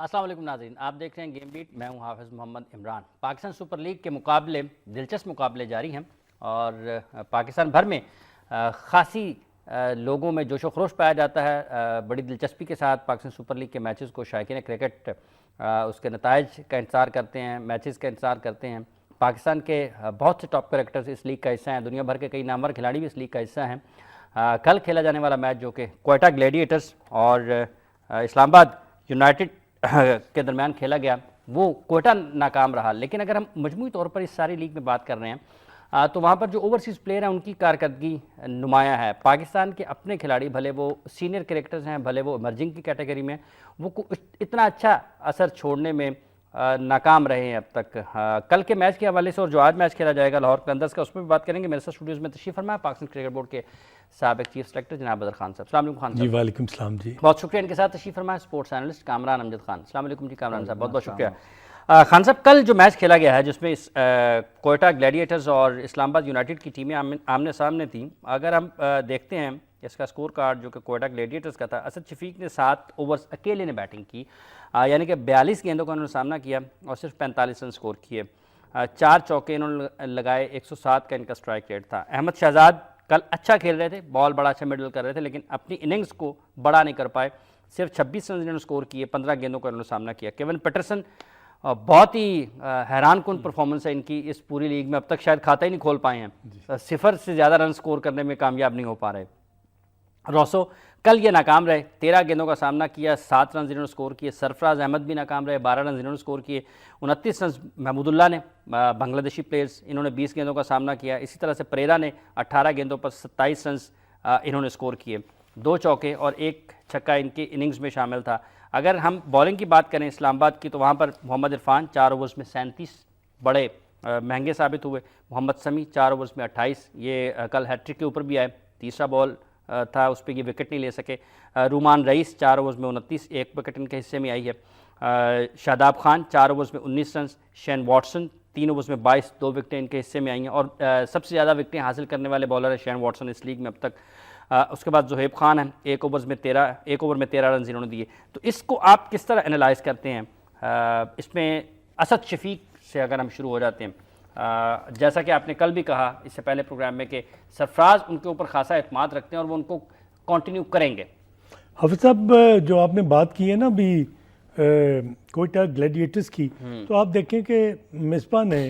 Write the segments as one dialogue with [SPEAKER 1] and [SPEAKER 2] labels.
[SPEAKER 1] السلام علیکم ناظرین، آپ دیکھ رہے ہیں گیم بیٹ، میں ہوں حافظ محمد عمران۔ پاکستان سپر لیگ کے مقابلے دلچسپ مقابلے جاری ہیں اور پاکستان بھر میں خاصی لوگوں میں جوش و خروش پایا جاتا ہے۔ بڑی دلچسپی کے ساتھ پاکستان سپر لیگ کے میچز کو شائقین کرکٹ اس کے نتائج کا انتظار کرتے ہیں، میچز کا انتظار کرتے ہیں۔ پاکستان کے بہت سے ٹاپ کریکٹرز اس لیگ کا حصہ ہیں، دنیا بھر کے کئی نامور کھلاڑی بھی اس لیگ کا حصہ ہیں۔ کل کھیلا جانے والا میچ جو کہ کوئٹہ گلیڈیٹرز اور اسلام آباد یونائٹڈ کے درمیان کھیلا گیا، وہ کوئٹہ ناکام رہا۔ لیکن اگر ہم مجموعی طور پر اس ساری لیگ میں بات کر رہے ہیں تو وہاں پر جو اوورسیز پلیئر ہیں ان کی کارکردگی نمایاں ہے۔ پاکستان کے اپنے کھلاڑی بھلے وہ سینئر کرکٹرز ہیں، بھلے وہ ایمرجنگ کی کیٹیگری میں، وہ اتنا اچھا اثر چھوڑنے میں ناکام رہے ہیں اب تک۔ کل کے میچ کے حوالے سے اور جو آج میچ کھیلا جائے گا لاہور قلندرز کا، اس میں بھی بات کریں گے۔ میرے ساتھ اسٹوڈیوز میں تشریف فرما ہے پاکستان کرکٹ بورڈ کے سابق چیف سلیکٹر جناب بدر خان صاحب۔ السلام علیکم خان صاحب۔
[SPEAKER 2] جی وعلیکم السلام جی،
[SPEAKER 1] بہت شکریہ۔ ان کے ساتھ تشریف فرما ہے اسپورٹس اینالسٹ کامران امجد خان۔ السلام علیکم جی کامران صاحب، بہت بہت شکریہ۔ خان صاحب، کل جو میچ کھیلا گیا ہے جس میں کوئٹہ گلیڈیٹرز اور اسلام آباد یونائٹڈ کی ٹیمیں آمنے سامنے تھیں، اگر ہم دیکھتے ہیں اس کا سکور کارڈ جو کہ کوئٹہ گلیڈیٹرز کا تھا، اسد شفیق نے 7 اوورز اکیلے نے بیٹنگ کی، یعنی کہ 42 گیندوں کا انہوں نے سامنا کیا اور صرف 45 رن سکور کیے۔ 4 چوکے انہوں نے لگائے، 107 کا ان کا اسٹرائک ریٹ تھا۔ احمد شہزاد کل اچھا کھیل رہے تھے، بال بڑا اچھا مڈل کر رہے تھے، لیکن اپنی اننگز کو بڑا نہیں کر پائے۔ صرف 26 رنز انہوں نے سکور کیے، 15 گیندوں کا انہوں نے سامنا کیا۔ کیون پیٹرسن بہت ہی حیران کن پرفارمنس ہے ان کی اس پوری لیگ میں، اب تک شاید کھاتا ہی نہیں کھول پائے ہیں، 0 سے زیادہ رن سکور کرنے میں کامیاب نہیں ہو پا رہے۔ روسو کل یہ ناکام رہے، 13 گیندوں کا سامنا کیا، 7 رنز انہوں نے سکور کیے۔ سرفراز احمد بھی ناکام رہے، 12 رنز انہوں نے سکور کیے۔ 29 رنز محمود اللہ نے، بنگلہ دیشی پلیئرز، انہوں نے 20 گیندوں کا سامنا کیا۔ اسی طرح سے پریرا نے 18 گیندوں پر 27 رنز انہوں نے سکور کیے، 2 چوکے اور 1 چھکا ان کی اننگز میں شامل تھا۔ اگر ہم بالنگ کی بات کریں اسلام آباد کی، تو وہاں پر محمد عرفان 4 اوورز میں 37 بڑے مہنگے ثابت ہوئے۔ محمد سمیع 4 اوورز میں 28، یہ کل ہیٹرک کے اوپر بھی آئے، تیسرا بال تھا اس پہ یہ وکٹ نہیں لے سکے۔ رومان رئیس 4 اوورز میں 29، 1 وکٹ ان کے حصے میں آئی ہے۔ شاداب خان 4 اوورز میں 19 رنز۔ شین واٹسن 3 اوورز میں 22، 2 وکٹیں ان کے حصے میں آئی ہیں اور سب سے زیادہ وکٹیں حاصل کرنے والے بالر ہیں شین واٹسن اس لیگ میں اب تک۔ اس کے بعد زہیب خان ہیں، 1 اوور میں 13 رنز انہوں نے دیے۔ تو اس کو آپ کس طرح انالائز کرتے ہیں؟ اس میں اسد شفیق سے اگر ہم شروع ہو جاتے ہیں، جیسا کہ آپ نے کل بھی کہا اس سے پہلے پروگرام میں کہ سرفراز ان کے اوپر خاصا اعتماد رکھتے ہیں اور وہ ان کو کنٹینیو کریں گے۔
[SPEAKER 2] حافظ صاحب جو آپ نے بات کی ہے نا ابھی کوئٹہ گلیڈیٹرز کی، تو آپ دیکھیں کہ مصباح نے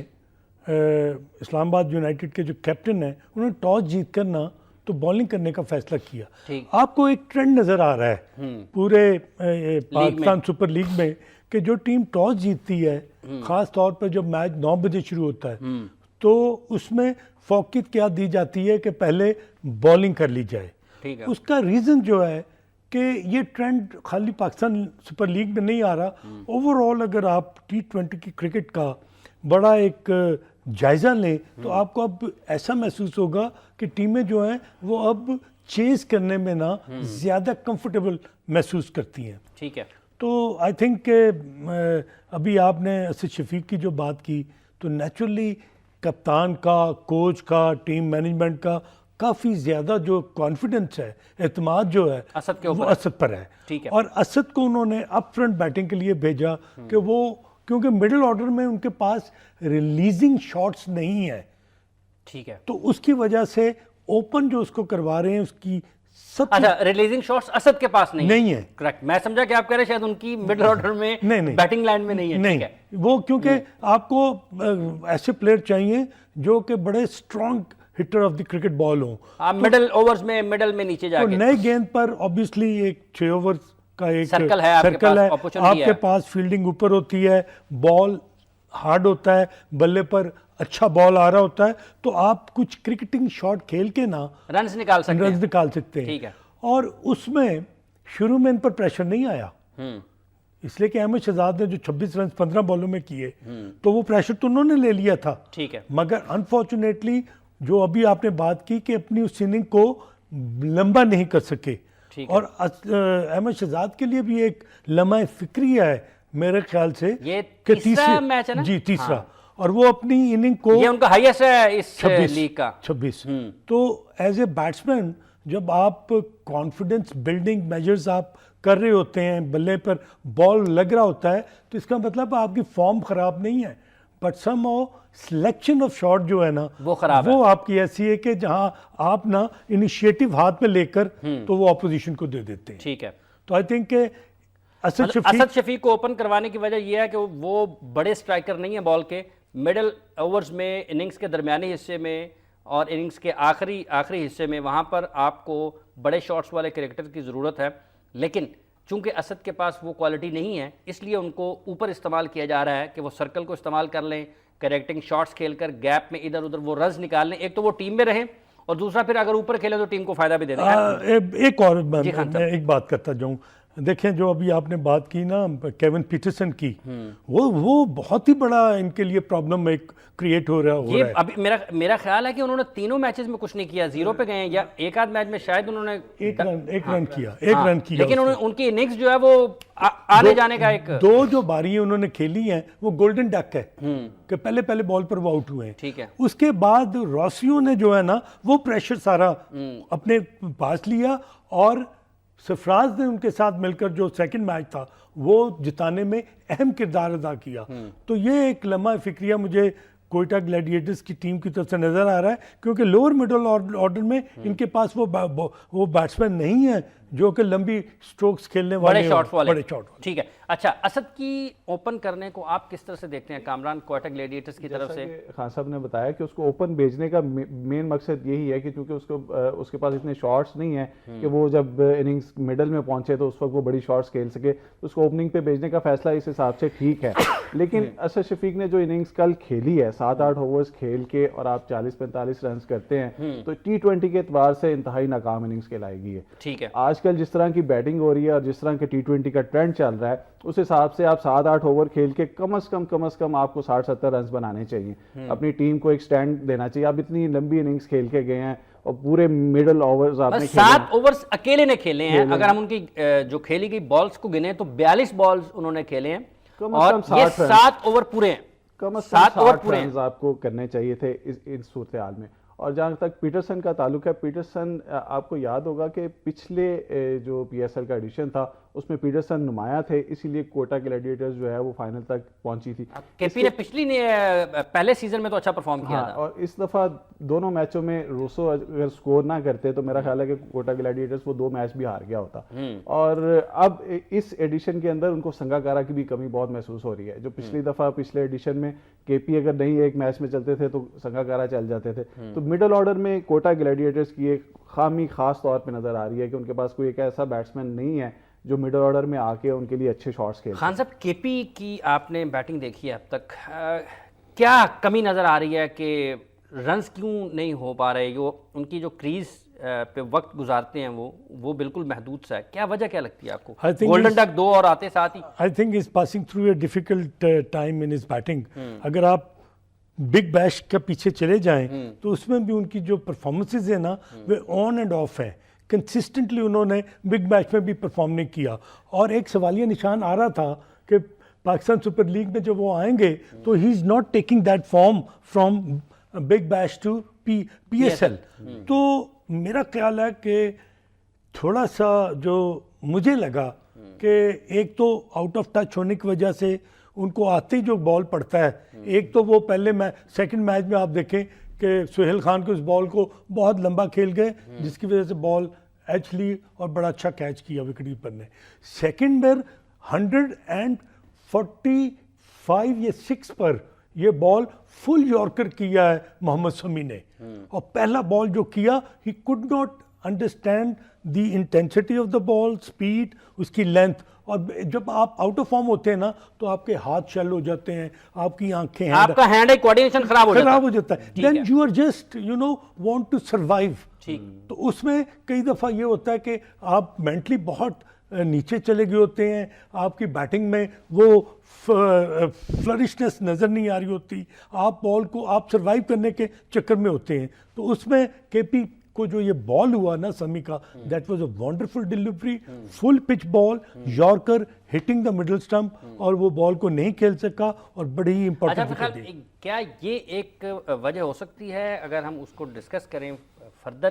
[SPEAKER 2] اسلام آباد یونائٹڈ کے جو کیپٹن ہیں، انہوں نے ٹاس جیت کر نا تو بالنگ کرنے کا فیصلہ کیا۔ آپ کو ایک ٹرینڈ نظر آ رہا ہے پورے پاکستان سپر لیگ میں کہ جو ٹیم ٹاس جیتتی ہے، خاص طور پر جب میچ 9 بجے شروع ہوتا ہے، تو اس میں فوقیت کیا دی جاتی ہے کہ پہلے بالنگ کر لی جائے۔ اس کا ریزن جو ہے کہ یہ ٹرینڈ خالی پاکستان سپر لیگ میں نہیں آ رہا، اوور آل اگر آپ T20 کی کرکٹ کا بڑا ایک جائزہ لیں تو آپ کو اب ایسا محسوس ہوگا کہ ٹیمیں جو ہیں وہ اب چیز کرنے میں نا زیادہ کمفرٹیبل محسوس کرتی ہیں۔
[SPEAKER 1] ٹھیک ہے،
[SPEAKER 2] تو آئی تھنک کہ ابھی آپ نے اسد شفیق کی جو بات کی، تو نیچرلی کپتان کا، کوچ کا، ٹیم مینجمنٹ کا کافی زیادہ جو کانفیڈنس ہے، اعتماد جو ہے
[SPEAKER 1] اسد کے
[SPEAKER 2] وہ
[SPEAKER 1] اوپر
[SPEAKER 2] اسد پر ہے۔
[SPEAKER 1] ٹھیک ہے،
[SPEAKER 2] اور اسد کو انہوں نے اپ فرنٹ بیٹنگ کے لیے بھیجا کہ وہ، کیونکہ مڈل آرڈر میں ان کے پاس ریلیزنگ شاٹس نہیں ہے،
[SPEAKER 1] ٹھیک ہے،
[SPEAKER 2] تو اس کی وجہ سے اوپن جو اس کو کروا رہے ہیں اس کی سب
[SPEAKER 1] اچھا ریلیزنگ شاٹس اسد کے پاس
[SPEAKER 2] نہیں ہے۔
[SPEAKER 1] کریکٹ، میں سمجھا کہ آپ کہہ رہے شاید ان کی مڈل آرڈر میں بیٹنگ لائن میں نہیں ہے۔
[SPEAKER 2] نہیں، وہ کیونکہ آپ کو ایسے پلیئر چاہیے جو کہ بڑے strong ہٹر of the cricket ball ہوں،
[SPEAKER 1] مڈل اوورز میں مڈل میں نیچے جا کے
[SPEAKER 2] نئے گیند پر آبویسلی ایک 6 اوور کا ایک
[SPEAKER 1] سرکل ہے،
[SPEAKER 2] آپ کے پاس فیلڈنگ اوپر ہوتی ہے، بال ہارڈ ہوتا ہے، بلے پر اچھا بال آ رہا ہوتا ہے، تو آپ کچھ کرکٹنگ شاٹ کھیل کے نا
[SPEAKER 1] رنز نکال سکتے ہیں۔
[SPEAKER 2] ٹھیک ہے، اور اس میں شروع میں ان پر پریشر نہیں آیا، اس لیے کہ احمد شہزاد نے جو 26 رنز 15 بالوں میں کیے تو وہ پریشر تو انہوں نے لے لیا تھا۔
[SPEAKER 1] ٹھیک ہے،
[SPEAKER 2] مگر انفارچونیٹلی جو ابھی آپ نے بات کی کہ اپنی اس اننگ کو لمبا نہیں کر سکے، اور احمد شہزاد کے لیے بھی ایک لمحہ فکری ہے میرے خیال سے
[SPEAKER 1] یہ تیسرا میچ ہے نا؟
[SPEAKER 2] جی تیسرا، اور وہ اپنی اننگ کو
[SPEAKER 1] یہ ان کا ہائیسٹ ہے اس لیگ کا
[SPEAKER 2] 26، تو ایز اے بیٹسمین جب آپ کانفیڈنس بلڈنگ میجرز آپ کر رہے ہوتے ہیں, بلے پر بال لگ رہا ہوتا ہے, تو اس کا مطلب آپ کی فارم خراب نہیں ہے, but somehow selection of shot جو ہے نا
[SPEAKER 1] وہ خراب ہے.
[SPEAKER 2] وہ آپ کی ایسی ہے کہ جہاں آپ نا انیشیٹو ہاتھ میں لے کر تو وہ اپوزیشن کو دے دیتے ہیں.
[SPEAKER 1] ٹھیک ہے,
[SPEAKER 2] تو آئی تھنک کہ
[SPEAKER 1] اسد شفیق کو اوپن کروانے کی وجہ یہ ہے کہ وہ بڑے سٹرائکر نہیں ہیں بال کے, مڈل اوورز میں, اننگز کے درمیانی حصے میں اور اننگز کے آخری حصے میں, وہاں پر آپ کو بڑے شاٹس والے کریکٹر کی ضرورت ہے. لیکن چونکہ اسد کے پاس وہ کوالٹی نہیں ہے, اس لیے ان کو اوپر استعمال کیا جا رہا ہے کہ وہ سرکل کو استعمال کر لیں, کریکٹنگ شاٹس کھیل کر گیپ میں ادھر ادھر وہ رنز نکال لیں. ایک تو وہ ٹیم میں رہیں, اور دوسرا پھر اگر اوپر کھیلیں تو ٹیم کو فائدہ بھی دے دیں.
[SPEAKER 2] ایک اور میں ایک بات کرتا جاؤں, دیکھیں جو ابھی آپ نے بات کی نا کیون پیٹرسن کی, وہ بہت ہی بڑا ان کے لیے پرابلم ایک کریٹ ہو رہا ہے.
[SPEAKER 1] ابھی میرا خیال ہے کہ انہوں نے تینوں میچز میں کچھ نہیں کیا, زیرو پہ گئے ہیں, یا ایک آدھ میچ میں شاید انہوں نے
[SPEAKER 2] ایک رن کیا,
[SPEAKER 1] لیکن ان کی اننگز جو ہے وہ آنے جانے کا ایک
[SPEAKER 2] دو جو باریاں انہوں نے کھیلی ہیں وہ گولڈن ڈک ہے کہ پہلے بال پر وہ آؤٹ ہوئے ہیں.
[SPEAKER 1] ٹھیک ہے,
[SPEAKER 2] اس کے بعد روسیو نے جو ہے نا وہ پریشر سارا اپنے پاس لیا, اور سرفراز نے ان کے ساتھ مل کر جو سیکنڈ میچ تھا وہ جتانے میں اہم کردار ادا کیا. تو یہ ایک لمحہ فکریہ مجھے کوئٹہ گلیڈیٹرز کی ٹیم کی طرف سے نظر آ رہا ہے, کیونکہ لوور مڈل آرڈر میں ان کے پاس وہ بیٹسمین نہیں ہیں جو کہ لمبی سٹروکس کھیلنے والے, بڑے شاٹ والے.
[SPEAKER 1] ٹھیک ہے. اچھا, اسد کی اوپن کرنے کو آپ کس طرح سے دیکھتے ہیں کامران کوئٹہ گلیڈیٹرز کی طرف سے؟
[SPEAKER 3] خان صاحب نے بتایا کہ اس کو اوپن بھیجنے کا مین مقصد یہی ہے کہ چونکہ اس کے پاس اتنے شاٹس نہیں ہیں کہ وہ جب اننگز مڈل میں پہنچے تو اس وقت وہ بڑی شاٹس کھیل سکے, تو اس کو اوپننگ پہ بھیجنے کا فیصلہ اس حساب سے ٹھیک ہے. لیکن اسد شفیق نے جو اننگز کل کھیلی ہے 7-8 اوورز کھیل کے, اور آپ 40-45 رنز کرتے ہیں, تو T20 کے اعتبار سے انتہائی ناکام اننگز کھلائی گئی ہے.
[SPEAKER 1] ٹھیک ہے,
[SPEAKER 3] آج کل جس طرح کی بیٹنگ ہو رہی ہے اور جس طرح کے T20 کا ٹرینڈ چل رہا ہے, اس حساب سے آپ 7-8 اوور کھیل کے کم از کم آپ کو 60-70 رنز بنانے چاہیے, اپنی ٹیم کو ایک سٹینڈ دینا چاہیے. آپ اتنی لمبی اننگز کھیل کے گئے ہیں اور پورے مڈل اوورز آپ نے
[SPEAKER 1] 7 اوورز اکیلے نے کھیلے ہیں. اگر ہم ان کی جو کھیلی گئی بالز کو گنے تو 42 بالز انہوں نے کھیلے ہیں, اور یہ 7 اوور پورے ہیں.
[SPEAKER 3] کم از کم 60 رنز آپ کو کرنے چاہیے تھے اس صورتحال میں. اور جہاں تک پیٹرسن کا تعلق ہے, پیٹرسن آپ کو یاد ہوگا کہ پچھلے جو PSL کا ایڈیشن تھا اس میں پیٹرسن نمایاں تھے, اسی لیے کوئٹہ گلیڈیٹرز جو ہے وہ فائنل تک پہنچی تھی.
[SPEAKER 1] KP نے پہلے سیزن میں تو اچھا پرفارم کیا تھا,
[SPEAKER 3] اور اس دفعہ دونوں میچوں میں روسو اگر سکور نہ کرتے تو میرا خیال ہے کہ کوئٹہ گلیڈیٹرز وہ 2 میچ بھی ہار گیا ہوتا. اور اب اس ایڈیشن کے اندر ان کو سنگاکارا کی بھی کمی بہت محسوس ہو رہی ہے. جو پچھلی دفعہ پچھلے ایڈیشن میں KP اگر نہیں ایک میچ میں چلتے تھے تو سنگاکارا چل جاتے تھے. تو مڈل آرڈر میں کوئٹہ گلیڈیٹرز کی ایک خامی خاص طور پہ نظر آ رہی ہے کہ ان کے پاس کوئی ایک ایسا بیٹسمین نہیں ہے جو مڈل آرڈر میں آ کے ان کے لیے اچھے شاٹس کھیلتے ہیں.
[SPEAKER 1] خان صاحب, KP کی آپ نے بیٹنگ دیکھی ہے اب تک, کیا کمی نظر آ رہی ہے کہ رنز کیوں نہیں ہو پا رہے؟ ان کی جو کریز پہ وقت گزارتے ہیں وہ بالکل محدود سا ہے. کیا وجہ کیا لگتی ہے آپ کو؟ گولڈن ڈک 2 اور آتے ساتھ ہی.
[SPEAKER 2] I think is passing through a difficult time in his batting. اگر آپ بگ بیش کے پیچھے چلے جائیں تو اس میں بھی ان کی جو پرفارمنسز ہیں نا وہ آن اینڈ آف ہیں. کنسسٹنٹلی انہوں نے بگ بیش میں بھی پرفارم نہیں کیا, اور ایک سوالیہ نشان آ رہا تھا کہ پاکستان سپر لیگ میں جب وہ آئیں گے تو he is not taking that form from big bash to PSL. تو میرا خیال ہے کہ تھوڑا سا جو مجھے لگا کہ ایک تو آؤٹ آف ٹچ ہونے کی وجہ سے ان کو آتے ہی جو بال پڑتا ہے, ایک تو وہ پہلے سیکنڈ میچ میں آپ دیکھیں کہ سہیل خان کے اس بال کو بہت لمبا کھیل گئے جس کی وجہ سے بال ایچ لی اور بڑا اچھا کیچ کیا وکٹ کیپر نے. سیکنڈ بار 145 یا 6 پر یہ بال فل یارکر کیا ہے محمد سمیع نے, اور پہلا بال جو کیا he could not understand the intensity of the ball, speed, اس کی لینتھ. اور جب آپ آؤٹ آف فارم ہوتے ہیں نا تو آپ کے ہاتھ شل ہو جاتے ہیں, آپ کی آنکھیں,
[SPEAKER 1] آپ کا ہینڈ کوآرڈینیشن خراب ہو
[SPEAKER 2] جاتا ہے. Then you are just want to survive. تو اس میں کئی دفعہ یہ ہوتا ہے کہ آپ مینٹلی بہت نیچے چلے گئے ہوتے ہیں, آپ کی بیٹنگ میں وہ فلرشنس نظر نہیں آ رہی ہوتی, آپ بال کو آپ سروائیو کرنے کے چکر میں ہوتے ہیں. تو اس میں KP کو جو یہ بال ہوا نا سمی کا, that was a wonderful delivery, full pitch ball, yorker, hitting the middle stump, اور وہ بال کو نہیں کھیل سکا اور بڑی ہی امپورٹنٹ.
[SPEAKER 1] کیا یہ ایک وجہ ہو سکتی ہے اگر ہم اس کو ڈسکس کریں فردر,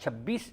[SPEAKER 1] 26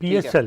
[SPEAKER 2] PSL,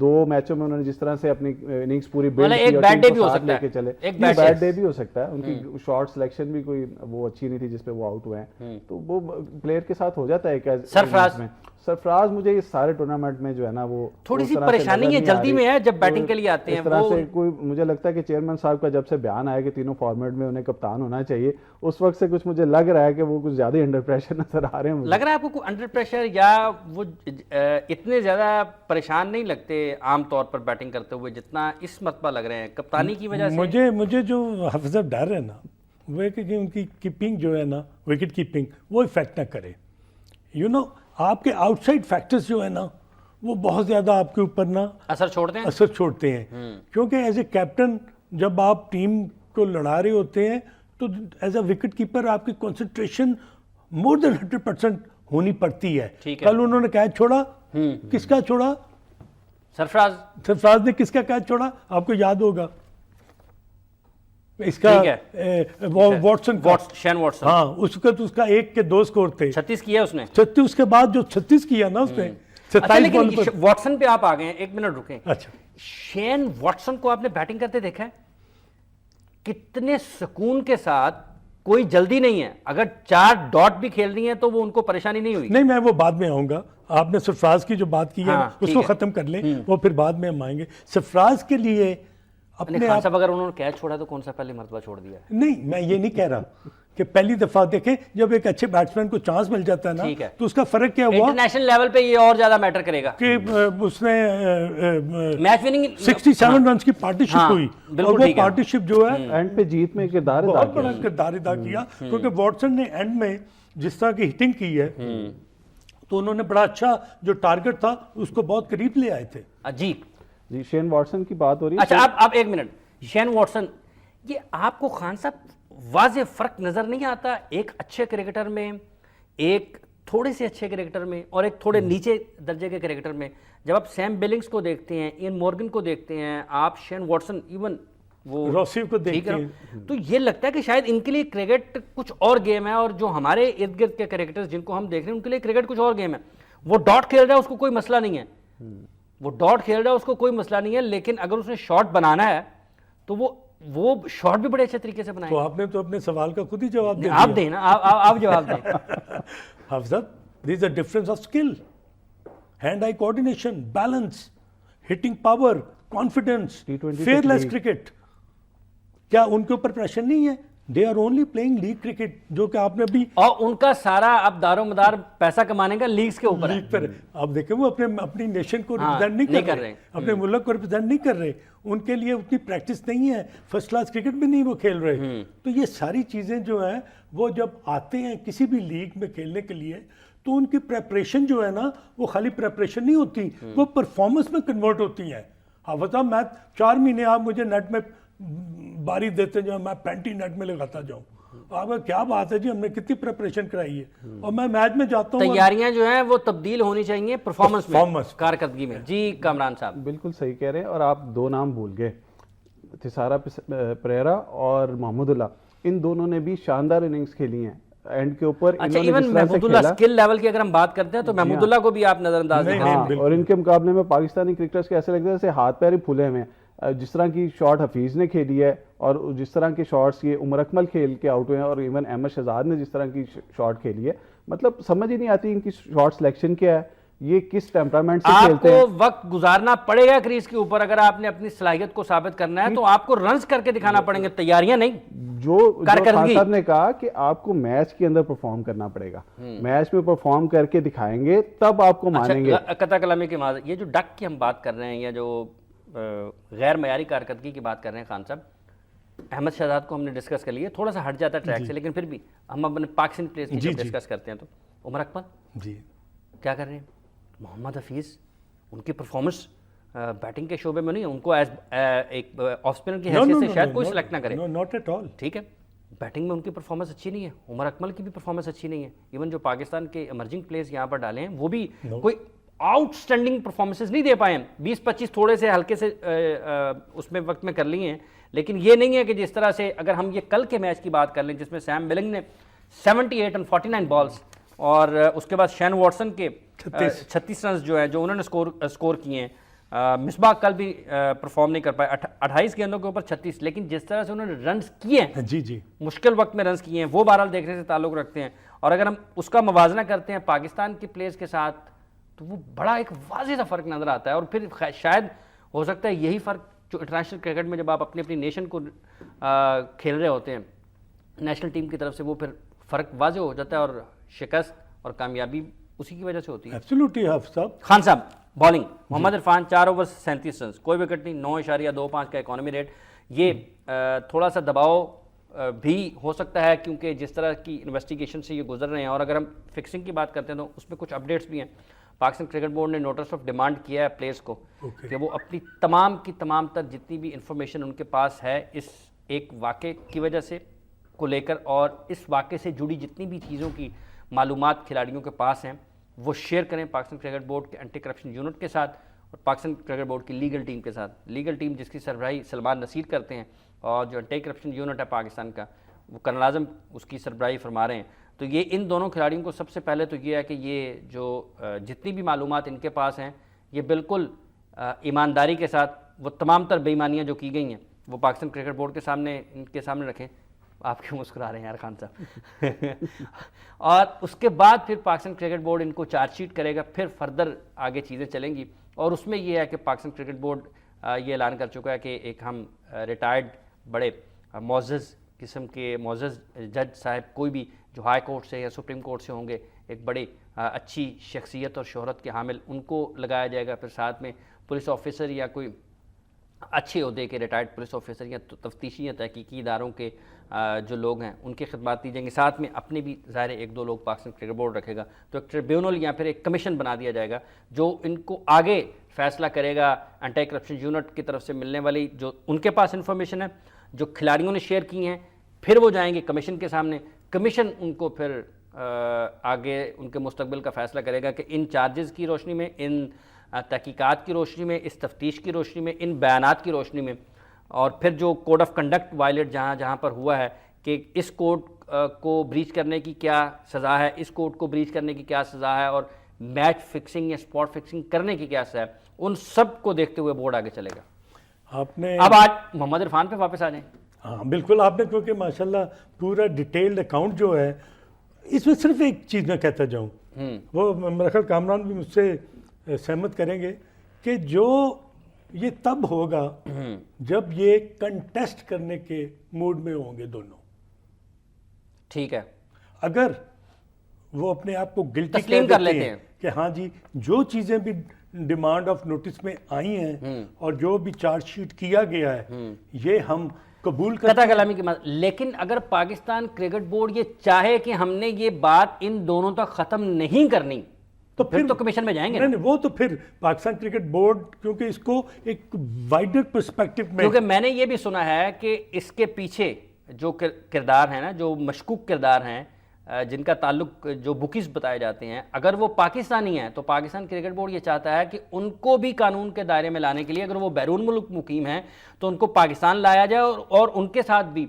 [SPEAKER 3] دو میچوں میں انہوں نے جس طرح سے اپنی اننگز پوری بلڈ
[SPEAKER 1] ایک
[SPEAKER 3] کی اور
[SPEAKER 1] بیڈ ڈے
[SPEAKER 3] ٹیم
[SPEAKER 1] بھی
[SPEAKER 3] کو
[SPEAKER 1] ہو
[SPEAKER 3] ساتھ
[SPEAKER 1] سکتا
[SPEAKER 3] لے
[SPEAKER 1] ہے،
[SPEAKER 3] کے چلے،
[SPEAKER 1] ایک
[SPEAKER 3] بیڈ ڈے بھی ہو سکتا ہے، ان کی شارٹ سلیکشن بھی کوئی وہ اچھی نہیں تھی جس پہ وہ آؤٹ ہوئے ہیں، تو وہ پلیئر کے ساتھ ہو جاتا ہے ایک
[SPEAKER 1] سرفراز
[SPEAKER 3] میں۔ سرفراز مجھے اس سارے ٹورنامنٹ میں جو ہے نا وہ
[SPEAKER 1] تھوڑی سی پریشانی ہے، جلدی میں ہے جب بیٹنگ کے لیے آتے ہیں
[SPEAKER 3] اس طرح سے کوئی مجھے لگتا ہے کہ چیئرمین صاحب کا جب سے بیان آیا کہ تینوں فارمیٹ میں انہیں کپتان ہونا چاہیے، اس وقت سے کچھ مجھے لگ رہا ہے کہ وہ کچھ زیادہ انڈر پریشر نظر آ رہے ہیں۔
[SPEAKER 1] لگ رہا ہے آپ کو کوئی انڈر پریشر یا وہ اتنے زیادہ پریشان نہیں لگتے عام طور پر بیٹنگ کرتے ہوئے جتنا اس مرتبہ لگ رہے ہیں کپتانی کی وجہ سے؟
[SPEAKER 2] مجھے جو حفظ ڈر ہے نا وہ ہے کہ ان کی کیپنگ جو ہے نا، وکٹ کیپنگ، وہ افیکٹ نہ کرے۔ آپ کے آؤٹ سائڈ فیکٹرز جو ہے نا وہ بہت زیادہ آپ کے اوپر نا
[SPEAKER 1] اثر چھوڑتے ہیں
[SPEAKER 2] کیونکہ ایز اے کیپٹن جب آپ ٹیم کو لڑا رہے ہوتے ہیں تو ایز اے وکٹ کیپر آپ کی کنسنٹریشن مور دین 100% ہونی پڑتی ہے۔ کل انہوں نے کیچ چھوڑا، کس کا چھوڑا؟ سرفراز نے کس کا کیچ چھوڑا آپ کو یاد ہوگا، اس کا واٹسن،
[SPEAKER 1] شین واٹسن،
[SPEAKER 2] ہاں اس کا تو اس کا 1 کے 2 سکور تھے،
[SPEAKER 1] 36 کیا اس نے،
[SPEAKER 2] 36 کے بعد جو 36 کیا نا اس نے 27 بال پر۔
[SPEAKER 1] واٹسن پہ آپ آ گئے ہیں، 1 منٹ رکیں۔
[SPEAKER 2] اچھا،
[SPEAKER 1] شین واٹسن کو آپ نے بیٹنگ کرتے دیکھا ہے؟ کتنے سکون کے ساتھ، کوئی جلدی نہیں ہے، اگر 4 ڈاٹ بھی کھیل رہی ہیں تو وہ ان کو پریشانی نہیں ہوئی۔
[SPEAKER 2] نہیں میں وہ بعد میں آؤں گا، آپ نے سرفراز کی جو بات کی ہے اس کو ختم کر لیں، وہ پھر بعد میں ہم آئیں گے۔ سرفراز کے لیے
[SPEAKER 1] اپنے خان صاحب اگر انہوں نے کیچ چھوڑا تو کون سا پہلے مرتبہ چھوڑ دیا؟
[SPEAKER 2] نہیں میں یہ نہیں کہہ رہا کہ پہلی دفعہ دیکھیں جب ایک اچھے بیٹسمین کو چانس مل جاتا ہے نا تو اس کا فرق کیا ہوا،
[SPEAKER 1] انٹرنیشنل لیول پہ یہ اور زیادہ میٹر کرے گا
[SPEAKER 2] کہ اس نے
[SPEAKER 1] میچ وننگ
[SPEAKER 2] 67 رنز کی پارٹنرشپ ہوئی، اور وہ پارٹنرشپ جو ہے
[SPEAKER 3] اینڈ پہ جیت میں کردار
[SPEAKER 2] بہت بڑا کردار ادا کیا، کیونکہ واٹسن نے اینڈ میں جس طرح کی ہٹنگ کی ہے تو انہوں نے بڑا اچھا جو ٹارگٹ تھا اس کو بہت قریب لے آئے تھے۔
[SPEAKER 3] جی شین واٹسن کی بات ہو رہی ہے۔
[SPEAKER 1] اچھا اب 1 منٹ، شین واٹسن، یہ آپ کو خان صاحب واضح فرق نظر نہیں آتا ایک اچھے کرکٹر میں، ایک تھوڑے سے اچھے کرکٹر میں اور ایک تھوڑے نیچے درجے کے کرکٹر میں؟ جب آپ سیم بلنگز کو دیکھتے ہیں، ایئن مورگن کو دیکھتے ہیں، آپ شین واٹسن، ایون وہ
[SPEAKER 2] روسیو کو دیکھتے ہیں،
[SPEAKER 1] تو یہ لگتا ہے کہ شاید ان کے لیے کرکٹ کچھ اور گیم ہے، اور جو ہمارے ارد گرد کے کرکٹرز جن کو ہم دیکھ رہے ہیں ان کے لیے کرکٹ کچھ اور گیم ہے۔ وہ ڈاٹ کھیل رہا ہے اس کو کوئی مسئلہ نہیں ہے، وہ ڈاٹ کھیل رہا ہے اس کو کوئی مسئلہ نہیں ہے، لیکن اگر اس نے شاٹ بنانا ہے تو وہ شاٹ بھی بڑے اچھے طریقے سے بنائے۔
[SPEAKER 2] تو آپ نے تو اپنے سوال کا خود ہی جواب دیا،
[SPEAKER 1] آپ دیں نا، آپ جواب دیں۔
[SPEAKER 2] حفظت، there is a difference of skill, hand-eye coordination, balance, hitting power, confidence, fearless cricket. کیا ان کے اوپر پریشر نہیں ہے؟ They are only playing league cricket، جو کہ آپ نے ابھی،
[SPEAKER 1] اور ان کا سارا اب دار و مدار پیسہ کمانے کا لیگز کے اوپر ہے۔
[SPEAKER 2] لیگ پر آپ دیکھیں وہ اپنی نیشن کو ریپرزینٹ نہیں کر رہے، اپنے ملک کو ریپرزینٹ نہیں کر رہے، ان کے لیے اتنی پریکٹس نہیں ہے، فرسٹ کلاس کرکٹ بھی نہیں وہ کھیل رہے۔ تو یہ ساری چیزیں جو ہیں وہ جب آتے ہیں کسی بھی لیگ میں کھیلنے کے لیے تو ان کی پریپریشن جو ہے نا وہ خالی پریپریشن نہیں ہوتی، وہ پرفارمنس میں کنورٹ ہوتی ہیں۔ حافظ، میں 4 مہینے آپ مجھے نیٹ میں باری دیتے جاؤ، میں پینٹی نیٹ میں لگاتا جاؤں، آپ کا کیا بات ہے جی، ہم نے کتنی پریپریشن کرائی ہے، اور میں میچ میں جاتا ہوں،
[SPEAKER 1] تیاریاں جو ہیں وہ تبدیل ہونی چاہیے پرفارمنس میں، کارکردگی میں۔ جی کامران صاحب،
[SPEAKER 3] بالکل صحیح کہہ رہے ہیں، اور آپ 2 نام بھول گئے، تھیسارا پریرا اور محمود اللہ، ان دونوں نے بھی شاندار اننگز کھیلی ہیں اینڈ کے اوپر۔
[SPEAKER 1] اچھا ایون محمود اللہ اسکل لیول کی اگر ہم بات کرتے ہیں تو محمود اللہ کو بھی آپ نظر انداز نہیں کریں،
[SPEAKER 3] اور ان کے مقابلے میں پاکستانی کرکٹرز کے ایسے لگتا ہے جیسے ہاتھ پیر ہی پھولے ہوئے ہیں۔ جس طرح کی شاٹ حفیظ نے کھیلی ہے اور جس طرح کے شاٹس یہ عمر اکمل کھیل کے آؤٹ ہوئے ہیں، اور ایون احمد شہزاد نے جس طرح کی شاٹ کھیلی ہے، مطلب سمجھ ہی نہیں آتی ان کی شاٹ سلیکشن کیا ہے، یہ کس ٹیمپرامنٹ سے کھیلتے ہیں۔
[SPEAKER 1] آپ کو وقت گزارنا پڑے گا کریز کے اوپر، اگر آپ نے اپنی صلاحیت کو ثابت کرنا ہے تو آپ کو رنز کر کے دکھانا پڑیں گے، تیاریاں نہیں۔
[SPEAKER 3] جو خان صاحب نے کہا کہ آپ کو میچ کے اندر پرفارم کرنا پڑے گا، میچ میں پرفارم کر کے دکھائیں گے تب آپ کو مانیں گے۔
[SPEAKER 1] قطع کلامی کی معذرت، یہ جو ڈک کی ہم بات کر رہے ہیں یا جو غیر معیاری کارکردگی کی بات کر رہے ہیں خان صاحب، احمد شہزاد کو ہم نے ڈسکس کر لیا، تھوڑا سا ہٹ جاتا ہے ٹریک سے، لیکن پھر بھی ہم اپنے پاکستانی پلیئرز کی جب ڈسکس کرتے ہیں تو عمر اکمل
[SPEAKER 2] جی
[SPEAKER 1] کیا کر رہے ہیں، محمد حفیظ، ان کی پرفارمنس بیٹنگ کے شعبے میں نہیں، ان کو ایز ایک آف اسپنر کی حیثیت سے شاید کوئی سلیکٹ نہ کرے،
[SPEAKER 2] ناٹ ایٹ آل،
[SPEAKER 1] ٹھیک ہے، بیٹنگ میں ان کی پرفارمنس اچھی نہیں ہے، عمر اکمل کی بھی پرفارمنس اچھی نہیں ہے، ایون جو پاکستان کے ایمرجنگ پلیئرز یہاں پر ڈالے ہیں وہ بھی کوئی آؤٹ سٹینڈنگ پرفارمنسز نہیں دے پائے ہیں، 20-25 تھوڑے سے ہلکے سے اس میں وقت میں کر لی ہیں، لیکن یہ نہیں ہے کہ جس طرح سے اگر ہم یہ کل کے میچ کی بات کر لیں جس میں سیم بلنگ نے 78 on 49 بالز اور اس کے بعد شین واٹسن کے 36 رنز جو ہیں جو انہوں نے سکور کیے ہیں، مصباح کل بھی پرفارم نہیں کر پائے, 28 گیندوں کے اوپر 36, لیکن جس طرح سے انہوں نے رنز کیے ہیں,
[SPEAKER 2] جی جی
[SPEAKER 1] مشکل وقت میں رنز کیے ہیں, وہ بہرحال دیکھنے سے تعلق رکھتے ہیں. اور اگر ہم اس کا موازنہ کرتے ہیں پاکستان کے پلیئرز کے ساتھ تو وہ بڑا ایک واضح سا فرق نظر آتا ہے. اور پھر شاید ہو سکتا ہے یہی فرق جو انٹرنیشنل کرکٹ میں جب آپ اپنی اپنی نیشن کو کھیل رہے ہوتے ہیں نیشنل ٹیم کی طرف سے, وہ پھر فرق واضح ہو جاتا ہے اور شکست اور کامیابی اسی کی وجہ سے ہوتی ہے.
[SPEAKER 2] ایبسولوٹلی حافظ صاحب.
[SPEAKER 1] خان صاحب بالنگ, محمد عرفان 4 اوور 37 رنز, کوئی وکٹ نہیں, 9.25 کا اکانومی ریٹ. یہ تھوڑا سا دباؤ بھی ہو سکتا ہے کیونکہ جس طرح کی انویسٹیگیشن سے یہ گزر رہے ہیں. اور اگر ہم فکسنگ کی بات کرتے ہیں تو اس میں کچھ اپڈیٹس بھی ہیں. پاکستان کرکٹ بورڈ نے نوٹس آف ڈیمانڈ کیا ہے پلیئرز کو کہ وہ اپنی تمام کی تمام تر جتنی بھی انفارمیشن ان کے پاس ہے اس ایک واقعے کی وجہ سے کو لے کر اور اس واقعے سے جڑی جتنی بھی چیزوں کی معلومات کھلاڑیوں کے پاس ہیں وہ شیئر کریں پاکستان کرکٹ بورڈ کے اینٹی کرپشن یونٹ کے ساتھ اور پاکستان کرکٹ بورڈ کی لیگل ٹیم کے ساتھ. لیگل ٹیم جس کی سربراہی سلمان نصیر کرتے ہیں اور جو اینٹی کرپشن یونٹ ہے پاکستان کا وہ کرنل اعظم اس کی سربراہی فرما رہے ہیں. تو یہ ان دونوں کھلاڑیوں کو سب سے پہلے تو یہ ہے کہ یہ جو جتنی بھی معلومات ان کے پاس ہیں یہ بالکل ایمانداری کے ساتھ وہ تمام تر بے ایمانیاں جو کی گئی ہیں وہ پاکستان کرکٹ بورڈ کے سامنے ان کے سامنے رکھیں. آپ کیوں مسکرا رہے ہیں یار خان صاحب؟ اور اس کے بعد پھر پاکستان کرکٹ بورڈ ان کو چارج شیٹ کرے گا, پھر فردر آگے چیزیں چلیں گی. اور اس میں یہ ہے کہ پاکستان کرکٹ بورڈ یہ اعلان کر چکا ہے کہ ایک ہم ریٹائرڈ بڑے معزز قسم کے معزز جج صاحب کوئی بھی جو ہائی کورٹ سے یا سپریم کورٹ سے ہوں گے, ایک بڑے اچھی شخصیت اور شہرت کے حامل, ان کو لگایا جائے گا. پھر ساتھ میں پولیس آفیسر یا کوئی اچھے عہدے کے ریٹائرڈ پولیس آفیسر یا تفتیشی یا تحقیقی اداروں کے جو لوگ ہیں ان کی خدمات دی جائیں گی. ساتھ میں اپنے بھی ظاہر 1-2 لوگ پاکستان کرکٹ بورڈ رکھے گا. تو ایک ٹریبیونل یا پھر ایک کمیشن بنا دیا جائے گا جو ان کو آگے فیصلہ کرے گا اینٹی کرپشن یونٹ کی طرف سے ملنے والی جو ان کے پاس انفارمیشن ہے جو کھلاڑیوں نے شیئر کی ہیں, پھر وہ جائیں گے کمیشن کے سامنے. کمیشن ان کو پھر آگے ان کے مستقبل کا فیصلہ کرے گا کہ ان چارجز کی روشنی میں, ان تحقیقات کی روشنی میں, اس تفتیش کی روشنی میں, ان بیانات کی روشنی میں, اور پھر جو کوڈ آف کنڈکٹ وائلیٹ جہاں پر ہوا ہے کہ اس کوڈ کو بریچ کرنے کی کیا سزا ہے, اس کوڈ کو بریچ کرنے کی کیا سزا ہے, اور میچ فکسنگ یا سپاٹ فکسنگ کرنے کی کیا سزا ہے, ان سب کو دیکھتے ہوئے بورڈ آگے چلے گا.
[SPEAKER 2] آپ نے
[SPEAKER 1] اب آج محمد عرفان پہ واپس آ جائیں.
[SPEAKER 2] ہاں بالکل, آپ نے کیونکہ ماشاءاللہ پورا ڈیٹیلڈ اکاؤنٹ جو ہے اس میں صرف ایک چیز میں کہتا جاؤں, وہ میرا خیال کامران بھی مجھ سے سہمت کریں گے کہ جو یہ تب ہوگا جب یہ کنٹیسٹ کرنے کے موڈ میں ہوں گے دونوں.
[SPEAKER 1] ٹھیک ہے,
[SPEAKER 2] اگر وہ اپنے آپ کو گلٹی
[SPEAKER 1] تسلیم کر لیتے ہیں
[SPEAKER 2] کہ ہاں جی جو چیزیں بھی ڈیمانڈ آف نوٹس میں آئی ہیں اور جو بھی چارج شیٹ کیا گیا ہے یہ ہم قبول کرتے
[SPEAKER 1] قطع کلامی کی بات. لیکن اگر پاکستان کرکٹ بورڈ یہ چاہے کہ ہم نے یہ بات ان دونوں تک ختم نہیں کرنی تو پھر تو کمیشن میں جائیں گے.
[SPEAKER 2] نہیں, وہ تو پھر پاکستان کرکٹ بورڈ کیونکہ اس کو ایک وائڈر پرسپیکٹو میں,
[SPEAKER 1] کیونکہ میں نے یہ بھی سنا ہے کہ اس کے پیچھے جو کردار ہیں نا, جو مشکوک کردار ہیں جن کا تعلق جو بکیز بتائے جاتے ہیں, اگر وہ پاکستانی ہیں تو پاکستان کرکٹ بورڈ یہ چاہتا ہے کہ ان کو بھی قانون کے دائرے میں لانے کے لیے اگر وہ بیرون ملک مقیم ہیں تو ان کو پاکستان لایا جائے اور ان کے ساتھ بھی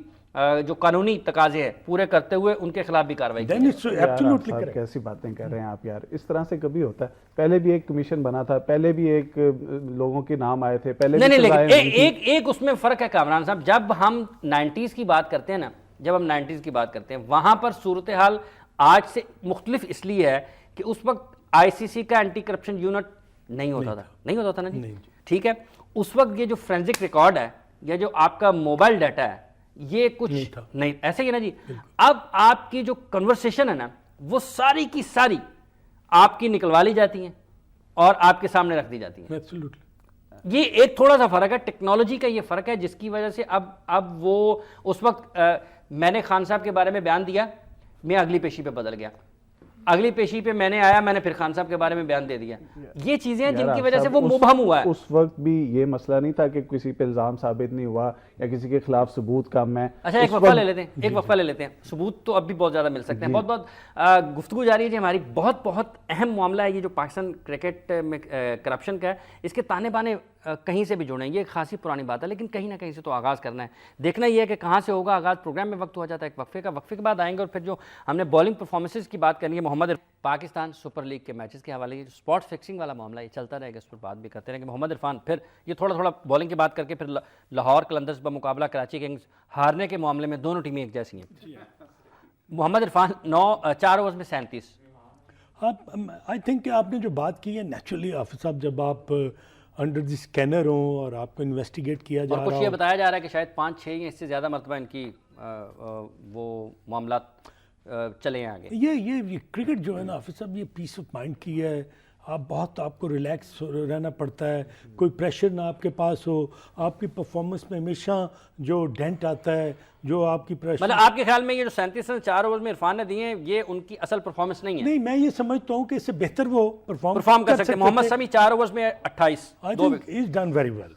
[SPEAKER 1] جو قانونی تقاضے ہیں پورے کرتے ہوئے ان کے خلاف بھی کارروائی کی.
[SPEAKER 3] کیسی باتیں کر رہے ہیں آپ یار, اس طرح سے کبھی ہوتا ہے؟ پہلے بھی ایک کمیشن بنا تھا, پہلے بھی ایک لوگوں کے نام آئے تھے, پہلے
[SPEAKER 1] نہیں لیکن ایک اس میں فرق ہے کامران صاحب. جب ہم 90s کی بات کرتے ہیں نا, جب ہم 90s کی بات کرتے ہیں وہاں پر صورتحال آج سے مختلف اس لیے ہے کہ اس وقت آئی سی سی کا اینٹی کرپشن یونٹ نہیں ہوتا تھا نا جی. ٹھیک ہے, اس وقت یہ جو فرینزک ریکارڈ ہے یا جو آپ کا موبائل ڈیٹا ہے یہ کچھ نہیں ایسے ہی نا جی. اب آپ کی جو کنورسیشن ہے نا وہ ساری کی ساری آپ کی نکلوا لی جاتی ہیں اور آپ کے سامنے رکھ دی جاتی ہیں. یہ ایک تھوڑا سا فرق ہے, ٹیکنالوجی کا یہ فرق ہے جس کی وجہ سے اب وہ اس وقت میں نے خان صاحب کے بارے میں بیان دیا, میں اگلی پیشی پہ بدل گیا, اگلی پیشی پہ میں نے آیا, میں نے پھر خان صاحب کے بارے میں بیان دے دیا. یہ چیزیں ہیں جن کی وجہ سے وہ مبہم ہوا ہے.
[SPEAKER 3] اس وقت بھی یہ مسئلہ نہیں تھا کہ کسی پہ الزام ثابت نہیں ہوا یا کسی کے خلاف ثبوت کم ہے.
[SPEAKER 1] اچھا ایک وقفہ لے لیتے ہیں, ثبوت تو اب بھی بہت زیادہ مل سکتے ہیں. بہت گفتگو جاری ہے جی ہماری. بہت اہم معاملہ ہے یہ جو پاکستان کرکٹ میں کرپشن کا ہے. اس کے تانے بانے کہیں سے بھی جڑیں، یہ ایک خاصی پرانی بات ہے، لیکن کہیں نہ کہیں سے تو آغاز کرنا ہے. دیکھنا یہ ہے کہ کہاں سے ہوگا آغاز. پروگرام میں وقت ہو جاتا ہے ایک وقفے کا، وقفے کے بعد آئیں گے اور پھر جو ہم نے بالنگ پرفارمنسز کی بات کرنی ہے محمد پاکستان سپر لیگ کے میچز کے حوالے سے اسپاٹ فکسنگ والا معاملہ یہ چلتا رہے گا، اس پر بات بھی کرتے رہیں گے. محمد عرفان پھر یہ تھوڑا بالنگ کی بات کر کے پھر لاہور قلندرز بمقابلہ کراچی کنگز ہارنے کے معاملے میں دونوں ٹیمیں ایک جیسی ہیں. محمد عرفان 4 اوورز میں 37.
[SPEAKER 2] آئی تھنک کہ آپ نے جو بات کی ہے نیچرلی حافظ صاحب، جب آپ انڈر دی اسکینر ہوں اور آپ کو انویسٹیگیٹ کیا جا
[SPEAKER 1] اور
[SPEAKER 2] رہا
[SPEAKER 1] کچھ یہ بتایا جا رہا ہے کہ شاید 5-6 یا اس سے زیادہ مرتبہ ان کی وہ معاملات چلے ہیں آگے.
[SPEAKER 2] یہ کرکٹ جو ہے نا حافظ صاحب، یہ پیس آف مائنڈ کی ہے. آپ کو ریلیکس رہنا پڑتا ہے، کوئی پریشر نہ آپ کے پاس ہو. آپ کی پرفارمنس میں ہمیشہ جو ڈینٹ آتا ہے، جو آپ کی پریشر،
[SPEAKER 1] مطلب آپ کے خیال میں یہ جو 37 رن 4 اوورز میں عرفان نے دیے ہیں یہ ان کی اصل پرفارمنس نہیں ہے؟
[SPEAKER 2] نہیں، میں یہ سمجھتا ہوں کہ اس سے بہتر وہ
[SPEAKER 1] پرفارم کر سکتے ہیں. محمد سمیع 4 اوورز میں 28.
[SPEAKER 2] I think is done very well,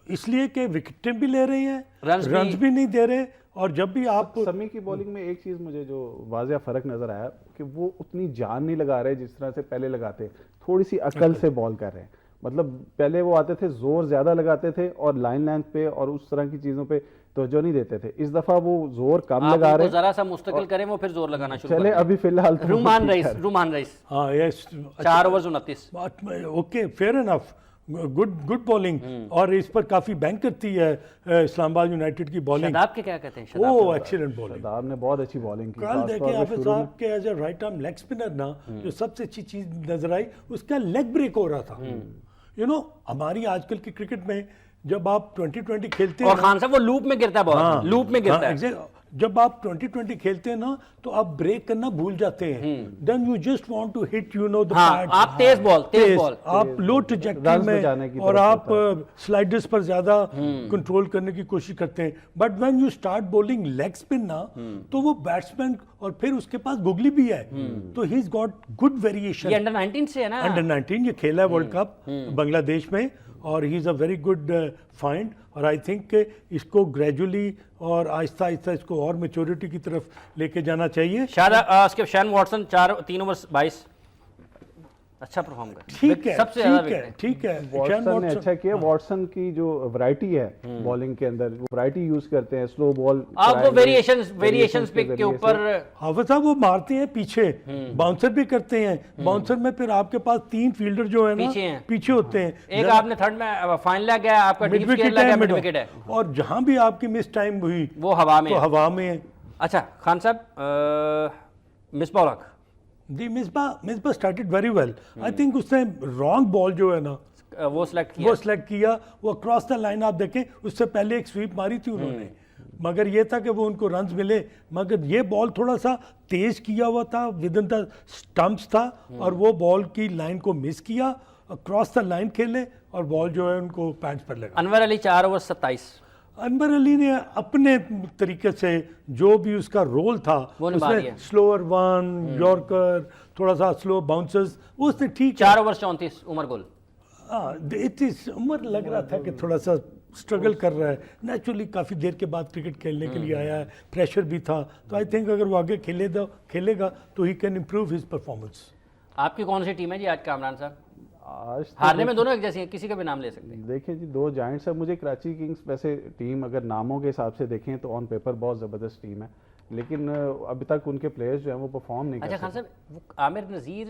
[SPEAKER 2] اس لیے کہ وکٹیں بھی لے رہے ہیں، رنز بھی نہیں دے رہے. اور جب بھی آپ
[SPEAKER 3] سمی کی بالنگ میں ایک چیز مجھے جو واضح فرق نظر آیا کہ وہ اتنی جان نہیں لگا رہے جس طرح سے پہلے لگاتے، تھوڑی سی عقل سے بال کر رہے ہیں. مطلب پہلے وہ آتے تھے زور زیادہ لگاتے تھے اور لائن لینتھ پہ اور اس طرح کی چیزوں پہ توجہ نہیں دیتے تھے. اس دفعہ وہ زور کم لگا رہے ہیں،
[SPEAKER 1] ذرا سا مستقل کریں وہ پھر زور لگانا شروع
[SPEAKER 3] چلے. ابھی فی الحال
[SPEAKER 1] رومان رئیس
[SPEAKER 2] ہاں yes
[SPEAKER 1] 4 overs 29.
[SPEAKER 2] Okay, fair enough, good bowling. اور اس پر کافی بینک کرتی ہے اسلام آباد یونائٹڈ کی بالنگ.
[SPEAKER 1] شاداب کے کیا کہتے ہیں؟
[SPEAKER 2] اوہ ایکسیلنٹ بالنگ.
[SPEAKER 3] شاداب نے بہت اچھی بالنگ کی.
[SPEAKER 2] کل دیکھیں حافظ صاحب کے as a right arm leg spinner نا، جو سب سے اچھی چیز نظر آئی اس کا لیگ بریک ہو رہا تھا. ہماری آج کل کی کرکٹ میں جب آپ 2020 کھیلتے ہیں،
[SPEAKER 1] اور خان صاحب وہ لوپ میں گرتا ہے، بہت لوپ میں گرتا ہے.
[SPEAKER 2] جب آپ 2020 کھیلتے ہیں نا تو آپ بریک کرنا بھول جاتے ہیں. Then you just want to hit
[SPEAKER 1] آپ تیز بال
[SPEAKER 2] آپ لو ٹریجیکٹری میں اور آپ سلائڈرز پر زیادہ کنٹرول کرنے کی کوشش کرتے ہیں. But when you start bowling league spin نا تو وہ بیٹسمین اور پھر اس کے پاس گوگلی بھی ہے، تو he is got good variation.
[SPEAKER 1] یہ انڈر 19 سے ہے نا،
[SPEAKER 2] انڈر 19 یہ کھیلا ہے ورلڈ کپ بنگلہ دیش میں، اور ہی is a very good find. اور آئی تھنک کہ اس کو گریجولی اور آہستہ آہستہ اس کو اور میچورٹی کی طرف لے کے جانا چاہیے.
[SPEAKER 1] اس کے شین واٹسن 3 اوور 22 اچھا پرفارم کر.
[SPEAKER 2] ٹھیک ہے،
[SPEAKER 1] سب سے زیادہ
[SPEAKER 2] ٹھیک ہے.
[SPEAKER 3] واٹسن نے اچھا کیا. واٹسن کی جو ورائٹی ہے بالنگ کے اندر، وہ ورائٹی یوز کرتے ہیں، سلو بال
[SPEAKER 1] آپ وہ ویریشنز کے اوپر
[SPEAKER 2] حافظ صاحب وہ مارتے ہیں پیچھے، باؤنسر بھی کرتے ہیں. باؤنسر میں پھر آپ کے پاس 3 فیلڈر جو ہے نا پیچھے ہوتے ہیں.
[SPEAKER 1] ایک آپ نے تھرڈ میں فائن لگ گیا، آپ کا ڈیپ اسکیئر لگ گیا، مڈ وکٹ ہے،
[SPEAKER 2] اور جہاں بھی آپ کی مس ٹائم ہوئی
[SPEAKER 1] وہ ہوا میں ہے.
[SPEAKER 2] اچھا
[SPEAKER 1] خان صاحب Misbah ul-Haq
[SPEAKER 2] ji, Misbah started very well. I think اس نے رانگ بال جو ہے نا
[SPEAKER 1] وہ سلیکٹ
[SPEAKER 2] کیا، وہ اکراس دا لائن. آپ دیکھیں اس سے پہلے ایک سویپ ماری تھی انہوں نے، مگر یہ تھا کہ وہ ان کو رنز ملے. مگر یہ بال تھوڑا سا تیز کیا ہوا تھا، ود ان دا سٹمپس تھا، اور وہ بال کی لائن کو مس کیا، اکراس دا لائن کھیلے اور بال جو ہے ان کو پیڈز پر لگا.
[SPEAKER 1] انور علی 4 اوور 27.
[SPEAKER 2] انور علی نے اپنے طریقے سے جو بھی اس کا رول تھا، اس نے سلوور ون یارکر، تھوڑا سا سلو باؤنسرز، وہ اس نے ٹھیک.
[SPEAKER 1] 4 اوور 34 عمر گل.
[SPEAKER 2] عمر لگ رہا تھا کہ تھوڑا سا اسٹرگل کر رہا ہے. نیچرلی کافی دیر کے بعد کرکٹ کھیلنے کے لیے آیا ہے، پریشر بھی تھا، تو آئی تھنک اگر وہ آگے کھیلے گا تو he can improve his performance.
[SPEAKER 1] آپ کی کون سی ٹیم ہے جی آج کامران صاحب؟ ہارنے میں دونوں ایک جیسی ہیں، کسی کا بھی نام لے سکتے ہیں.
[SPEAKER 3] دیکھیں جی 2 جائنٹس ہیں. مجھے کراچی کنگز ویسے ٹیم اگر ناموں کے حساب سے دیکھیں تو آن پیپر بہت زبردست ٹیم ہے، لیکن ابھی تک ان کے پلیئرز جو ہیں وہ پرفارم نہیں کر
[SPEAKER 1] اچھا خان صاحب وہ عامر نذیر،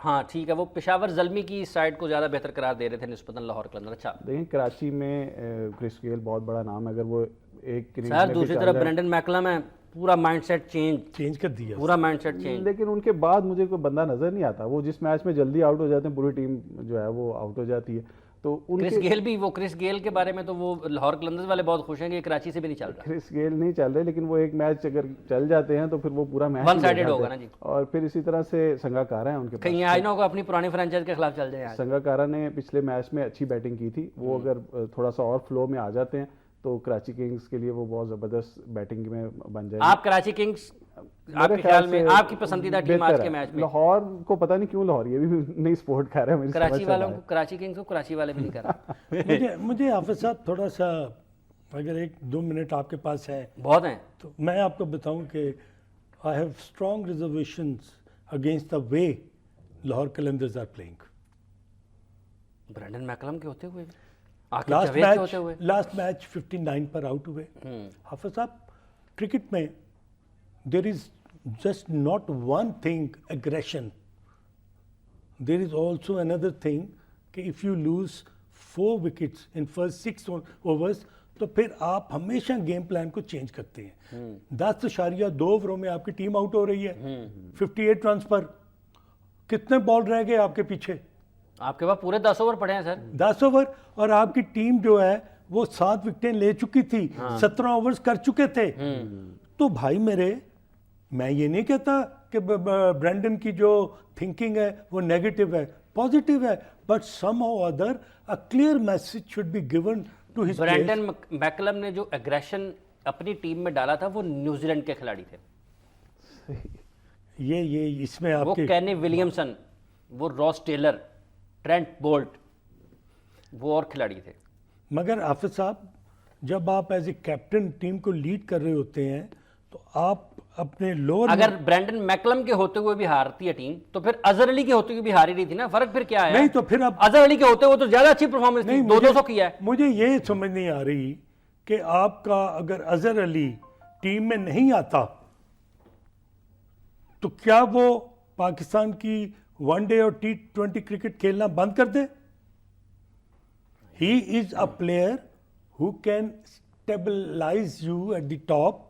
[SPEAKER 1] ہاں ٹھیک ہے، وہ پشاور زلمی کی سائڈ کو زیادہ بہتر قرار دے رہے تھے نسبتاً لاہور قلندر. اچھا
[SPEAKER 3] دیکھیں کراچی میں کرس گیل بہت بڑا نام ہے. اگر وہ ایک
[SPEAKER 1] سر دوسری طرف برینڈن میکلم ہے، پورا مائنڈ سیٹ چینج
[SPEAKER 2] کر دیا،
[SPEAKER 1] پورا مائنڈ سیٹ چینج.
[SPEAKER 3] لیکن ان کے بعد مجھے کوئی بندہ نظر نہیں آتا. وہ جس میچ میں جلدی آؤٹ ہو جاتے ہیں پوری ٹیم جو ہے وہ آؤٹ ہو جاتی ہے. تو
[SPEAKER 1] کرس گیل کے بارے میں تو وہ لاہور قلندرز والے بہت خوش ہیں کہ کراچی سے بھی نہیں چل رہا.
[SPEAKER 3] کرس گیل نہیں چل رہے، لیکن وہ ایک میچ اگر چل جاتے ہیں تو پھر وہ پورا میچ
[SPEAKER 1] ون سائیڈڈ ہوگا نا جی.
[SPEAKER 3] اور پھر اسی طرح سے سنگاکارا ہیں ان کے پاس.
[SPEAKER 1] کہیں آج نہ ہوگا اپنی پرانی فرانچائز کے خلاف چل جائے.
[SPEAKER 3] سنگاکارا نے پچھلے میچ میں اچھی بیٹنگ کی تھی. وہ اگر تھوڑا سا اور فلو میں آ جاتے ہیں تو کراچی کنگز کے لیے وہ بہت زبردست بیٹنگ میں بن جائے.
[SPEAKER 1] آپ کراچی کنگز آپ کے خیال میں آپ کی پسندیدہ ٹیم آج کے میچ میں؟
[SPEAKER 3] لاہور کو پتہ نہیں کیوں لاہور یہ بھی نہیں سپورٹ کر رہا ہے.
[SPEAKER 1] کراچی والوں کو کراچی کنگز کو کراچی والے بھی نہیں کر رہا.
[SPEAKER 2] مجھے حافظ صاحب تھوڑا سا اگر 1-2 منٹ آپ کے پاس ہے،
[SPEAKER 1] بہت ہیں،
[SPEAKER 2] تو میں آپ کو بتاؤں کہ I have strong reservations against the way Lahore Qalandars are playing.
[SPEAKER 1] Brendon McCullum کے ہوتے ہوئے عاقب جاوید کے ہوتے ہوئے
[SPEAKER 2] لاسٹ میچ 59 پر آؤٹ ہوئے. حافظ صاحب کرکٹ میں there is just not one thing aggression, there is also another thing کہ if you lose 4 wickets in first 6 overs تو پھر آپ ہمیشہ گیم پلان کو چینج کرتے ہیں. 10.2 اووروں میں آپ کی ٹیم آؤٹ ہو رہی ہے 58 رنز پر, کتنے بال رہ گئے آپ کے پیچھے؟
[SPEAKER 1] آپ کے پاس پورے 10 اوور پڑے ہیں سر.
[SPEAKER 2] 10 اوور, اور آپ کی ٹیم جو ہے وہ 7 وکٹیں لے چکی تھی, 17 اوورز کر چکے تھے. تو بھائی میرے, میں یہ نہیں کہتا کہ برینڈن کی جو تھنکنگ ہے وہ نیگیٹو ہے, پازیٹیو ہے, but somehow other a clear message should be given to his players.
[SPEAKER 1] Brendon McCullum نے جو ایگریشن اپنی ٹیم میں ڈالا تھا وہ نیوزی لینڈ کے کھلاڑی تھے.
[SPEAKER 2] یہ اس میں آپ
[SPEAKER 1] وہ
[SPEAKER 2] کے
[SPEAKER 1] کینی ولیمسن, وہ راس ٹیلر, ٹرینٹ بولٹ, وہ اور کھلاڑی تھے.
[SPEAKER 2] مگر حافظ صاحب جب آپ ایز اے کیپٹن ٹیم کو لیڈ کر رہے ہوتے ہیں تو آپ اپنے لوور,
[SPEAKER 1] اگر برینڈن میکلم کے ہوتے ہوئے بھی ہارتی ہے ٹیم تو پھر اظہر علی کے ہوتے ہوئے بھی ہاری رہی تھی نا. فرق پھر کیا ہے؟
[SPEAKER 2] نہیں تو پھر اب
[SPEAKER 1] اظہر علی کے ہوتے ہوئے تو زیادہ اچھی پرفارمنس تھی, 200 کیا ہے.
[SPEAKER 2] مجھے یہ سمجھ نہیں آ رہی کہ آپ کا اگر اظہر علی ٹیم میں نہیں آتا تو کیا وہ پاکستان کی ون ڈے اور T20 کرکٹ کھیلنا بند کر دے؟ He is a player who can stabilize you at the top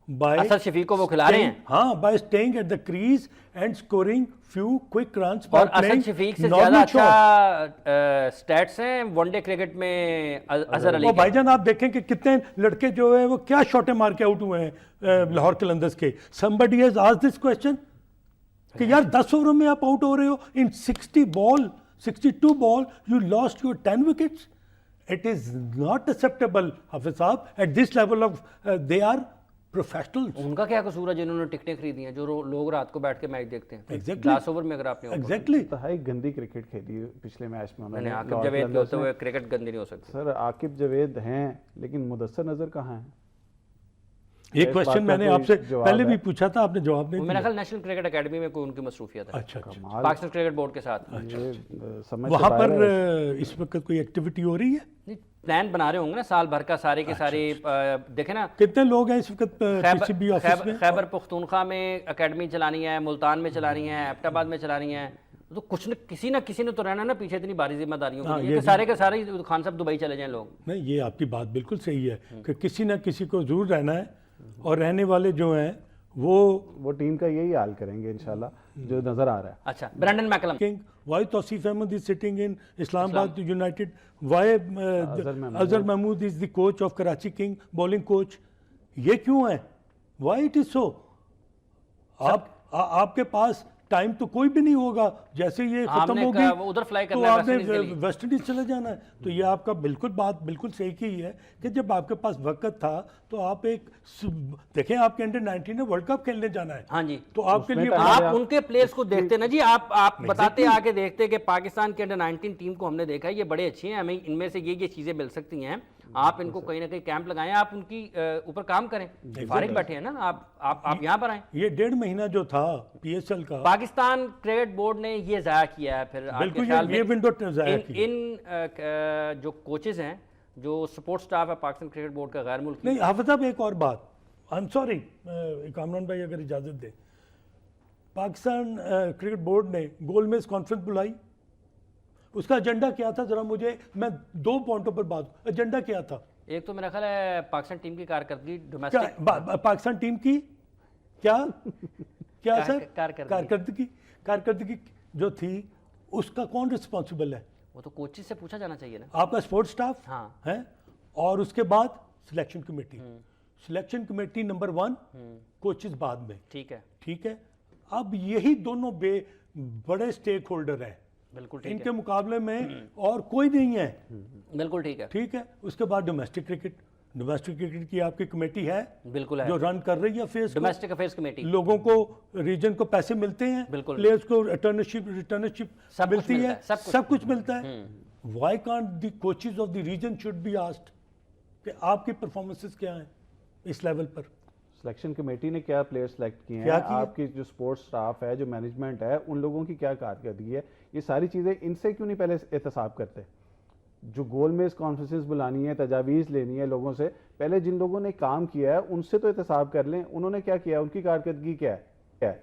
[SPEAKER 2] by
[SPEAKER 1] Asad Shafiq کو وہ کھلا رہے ہیں.
[SPEAKER 2] ہاں, by staying at the crease and scoring few quick runs.
[SPEAKER 1] اور اسد شفیق سے زیادہ اچھا سٹیٹس ہیں ون ڈے کرکٹ میں اظہر علی کے.
[SPEAKER 2] بھائی جان آپ دیکھیں کہ کتنے لڑکے جو ہیں وہ کیا شاٹیں مار کے آؤٹ ہوئے ہیں لاہور قلندرز کے. somebody has asked this question کہ یار 10 اووروں میں آپ آؤٹ ہو رہے ہو, in 62 ball you lost your 10 wickets. It is not acceptable حافظ صاحب at this level of they are professionals.
[SPEAKER 1] ان کا کیا قصور ہے جنہوں نے ٹکٹیں خریدی ہیں, جو لوگ رات کو بیٹھ کے میچ دیکھتے ہیں.
[SPEAKER 2] Exactly.
[SPEAKER 1] 10 اوور میں اگر آپ نے
[SPEAKER 2] Exactly.
[SPEAKER 3] انتہائی گندی کرکٹ کھیلی پچھلے میچ میں انہوں نے.
[SPEAKER 1] عاقب جاوید کے ہوتے ہوئے کرکٹ گندی نہیں ہو سکتی.
[SPEAKER 3] سر عاقب جاوید ہیں لیکن مدثر نظر کہاں ہیں؟
[SPEAKER 2] یہ کوشچن میں نے آپ سے پہلے بھی پوچھا تھا, آپ نے جواب نہیں
[SPEAKER 1] میرا خیال نیشنل کرکٹ اکیڈمی میں کوئی ان کی مصروفیت ہے.
[SPEAKER 2] اچھا
[SPEAKER 1] پاکستان کرکٹ بورڈ کے ساتھ
[SPEAKER 2] وہاں پر اس وقت کوئی ایکٹیویٹی ہو رہی ہے؟
[SPEAKER 1] پلان بنا رہے ہوں گے نا سال بھر کا, سارے کے سارے. دیکھیں نا
[SPEAKER 2] کتنے لوگ ہیں اس وقت PCB آفس میں؟
[SPEAKER 1] خیبر پختونخوا میں اکیڈمی چلانی ہے, ملتان میں چلانی ہے, ایبٹ آباد میں چلانی ہے. تو کچھ نہ کسی نے تو رہنا نا پیچھے اتنی باری ذمہ داریوں کے لیے کہ سارے کے سارے خان صاحب دبئی چلے جائیں لوگ.
[SPEAKER 2] نہیں, یہ آپ کی بات بالکل صحیح ہے کہ کسی نہ کسی کو ضرور رہنا ہے, اور رہنے والے جو ہیں وہ
[SPEAKER 3] ٹیم کا یہی حال کریں گے انشاءاللہ جو نظر آ رہا ہے.
[SPEAKER 1] اچھا, Brendon McCullum.
[SPEAKER 2] Why Tauseef Ahmed is sitting in Islamabad United? Why Azhar Mahmood is the coach of Karachi King, bowling coach? یہ کیوں ہے? Why it is so? آپ کے پاس ٹائم تو کوئی بھی نہیں ہوگا, جیسے یہ ختم ہوگی
[SPEAKER 1] ادھر فلائی
[SPEAKER 2] تو
[SPEAKER 1] کرنا
[SPEAKER 2] آپ نے ویسٹ انڈیز چلے جانا ہے. تو یہ آپ کا بات بالکل صحیح کی ہے کہ جب آپ کے پاس وقت تھا تو آپ ایک دیکھیں, آپ کے انڈر 19 نے ورلڈ کپ کھیلنے جانا ہے.
[SPEAKER 1] ہاں جی,
[SPEAKER 2] تو آپ کے لیے
[SPEAKER 1] آپ ان کے پلیئرز کو دیکھتے نا جی, آپ بتاتے آ کے دیکھتے کہ پاکستان کے انڈر 19 ٹیم کو ہم نے دیکھا ہے, یہ بڑے اچھے ہیں, ہمیں ان میں سے یہ چیزیں مل سکتی ہیں. آپ ان کو کہیں نہ کہیں کیمپ لگائیں, آپ ان کی اوپر کام کریں. فارغ بیٹھے ہیں نا آپ یہاں پر آئیں.
[SPEAKER 2] یہ 1.5 مہینہ جو تھا PSL کا
[SPEAKER 1] پاکستان کرکٹ بورڈ نے یہ ضائع کیا ہے. پھر
[SPEAKER 2] بالکل یہ ونڈو ضائع کی.
[SPEAKER 1] ان جو کوچز ہیں, جو سپورٹ سٹاف ہے پاکستان کرکٹ بورڈ کا غیر ملکی.
[SPEAKER 2] نہیں حافظ صاحب, ایک اور بات, آئی ایم سوری کامران بھائی اگر اجازت دیں, پاکستان کرکٹ بورڈ نے گول میز کانفرنس بلائی, اس کا ایجنڈا کیا تھا؟ ذرا مجھے, میں 2 پوائنٹوں پر بات, ایجنڈا کیا تھا؟
[SPEAKER 1] ایک تو میرا خیال ہے پاکستان ٹیم کی کارکردگی ڈومیسٹک.
[SPEAKER 2] پاکستان ٹیم کی کیا سر کارکردگی جو تھی اس کا کون رسپانسبل ہے؟
[SPEAKER 1] وہ تو کوچز سے پوچھا جانا چاہیے نا.
[SPEAKER 2] آپ کا سپورٹ سٹاف ہے, اور اس کے بعد سلیکشن کمیٹی نمبر 1, کوچز بعد میں. ٹھیک ہے. اب یہی دونوں بڑے سٹیک ہولڈر ہیں,
[SPEAKER 1] بالکل
[SPEAKER 2] ان کے مقابلے میں اور کوئی نہیں ہے.
[SPEAKER 1] بالکل ٹھیک ہے.
[SPEAKER 2] اس کے بعد ڈومیسٹک کرکٹ کی آپ کی کمیٹی ہے,
[SPEAKER 1] بالکل ہے,
[SPEAKER 2] جو رن کر رہی ہے
[SPEAKER 1] ڈومیسٹک افیئرز کمیٹی.
[SPEAKER 2] لوگوں کو ریجن کو پیسے ملتے ہیں, پلیئرز کو ریٹرنشپ ملتی ہے, سب کچھ ملتا ہے. Why can't the coaches of the region should be asked کہ آپ کی پرفارمنسز کیا ہیں اس لیول پر؟
[SPEAKER 3] سلیکشن کمیٹی نے کیا پلیئر سلیکٹ کیے ہیں, آپ کی جو سپورٹ سٹاف ہے, جو مینجمنٹ ہے, ان لوگوں کی کیا کارکردگی ہے, یہ ساری چیزیں ان سے کیوں نہیں پہلے احتساب کرتے؟ جو گول میز کانفرنسز بلانی ہے, تجاویز لینی ہے لوگوں سے, پہلے جن لوگوں نے کام کیا ہے ان سے تو احتساب کر لیں, انہوں نے کیا کیا, ان کی کارکردگی کیا ہے.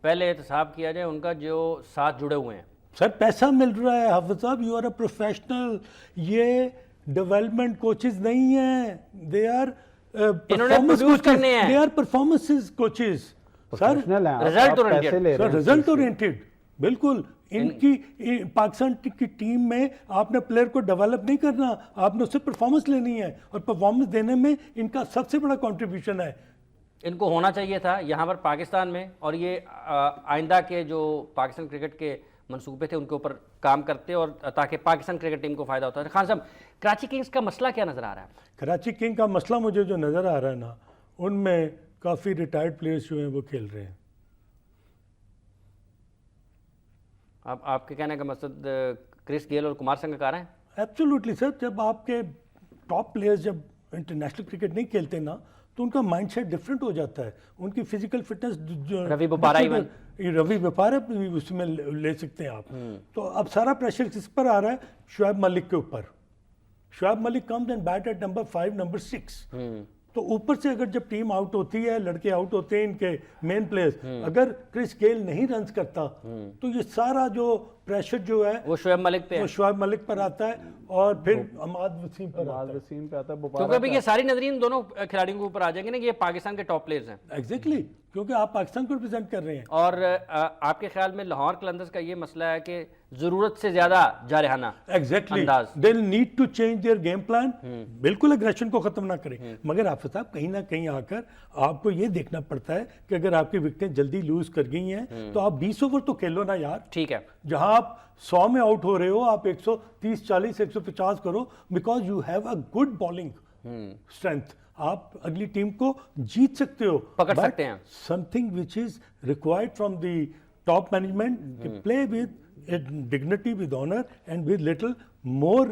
[SPEAKER 1] پہلے احتساب کیا جائے ان کا جو ساتھ جڑے ہوئے ہیں.
[SPEAKER 2] سر پیسہ مل رہا ہے حافظ صاحب, یو آر اے پروفیشنل. یہ ڈیولپمنٹ کوچز نہیں ہیں, دے آر
[SPEAKER 1] produce کرنے ہیں.
[SPEAKER 2] They are performance coaches. Sir
[SPEAKER 3] Professional ہیں,
[SPEAKER 1] result
[SPEAKER 3] آپ
[SPEAKER 1] oriented.
[SPEAKER 3] پیسے لے رہے
[SPEAKER 2] سر
[SPEAKER 3] ہیں.
[SPEAKER 2] رزلٹ اورینٹیڈ, بالکل. ان کی پاکستان کی ٹیم میں آپ نے پلیئر کو ڈیولپ نہیں کرنا, آپ نے اس سے پرفارمنس لینی ہے, اور پرفارمنس دینے میں ان کا سب سے بڑا کنٹریبیوشن ہے.
[SPEAKER 1] ان کو ہونا چاہیے تھا یہاں پر پاکستان میں, اور یہ آئندہ کے جو پاکستان کرکٹ کے منصوبے تھے ان کے اوپر کام کرتے, اور تاکہ پاکستان کرکٹ ٹیم کو فائدہ ہوتا ہے. خان صاحب, کراچی کنگز کا مسئلہ کیا نظر آ رہا ہے؟
[SPEAKER 2] کراچی کنگ کا مسئلہ مجھے جو نظر آ رہا ہے نا, ان میں کافی ریٹائرڈ پلیئرز جو ہیں وہ کھیل رہے ہیں.
[SPEAKER 1] آپ کے کہنے کا مقصد کرس گیل اور کمار سنگاکارا ہیں؟
[SPEAKER 2] ایبسولوٹلی سر, جب آپ کے ٹاپ پلیئرز جب انٹرنیشنل کرکٹ نہیں کھیلتے نا تو ان کا مائنڈ سیٹ ڈفرینٹ ہو جاتا ہے. ان کی فزیکل فٹنس,
[SPEAKER 1] روی بوپارا
[SPEAKER 2] روی بوپارا بھی اس میں لے سکتے ہیں آپ. تو اب سارا پریشر کس پر آ رہا ہے؟ شعیب ملک کے اوپر. Shoaib Malik comes and bat at number 5, number 6. تو اوپر سے اگر جب ٹیم آؤٹ ہوتی ہے, لڑکے آؤٹ ہوتے ہیں ان کے مین پلیئرز, اگر کرس گیل نہیں رنز کرتا تو یہ سارا جو پریشر جو ہے
[SPEAKER 1] وہ شعیب ملک پہ ہے,
[SPEAKER 2] وہ شعیب ملک پر آتا ہے, اور پھر عماد وسیم پر آتا ہے.
[SPEAKER 3] وسیم پہ آتا ہے,
[SPEAKER 1] کیونکہ ابھی یہ ساری نظرین دونوں کھلاڑیوں کے اوپر آ جائیں گے نا کہ یہ پاکستان کے ٹاپ پلیئرز ہیں.
[SPEAKER 2] ایگزیکٹلی, کیونکہ آپ پاکستان کو ریپرزینٹ کر رہے ہیں.
[SPEAKER 1] اور آپ کے خیال میں لاہور قلندرز کا یہ مسئلہ ہے کہ ضرورت سے زیادہ جارحانہ
[SPEAKER 2] ایگزیکٹلی,
[SPEAKER 1] انداز.
[SPEAKER 2] They need to change their game plan. بالکل اگریشن کو ختم نہ کریں, مگر آپ صاحب کہیں نہ کہیں آ کر آپ کو یہ دیکھنا پڑتا ہے کہ اگر آپ کی وکٹیں جلدی لوز کر گئی ہیں تو آپ 20 اوور تو کھیلو نا یار.
[SPEAKER 1] ٹھیک ہے,
[SPEAKER 2] جہاں آپ 100 میں آؤٹ ہو رہے ہو, آپ 130, 40, 150 کرو, because you have a good bowling strength. آپ اگلی ٹیم کو جیت سکتے ہو,
[SPEAKER 1] پکڑ سکتے ہیں.
[SPEAKER 2] Some thing which is required from the top management, play with dignity, with honour and with little more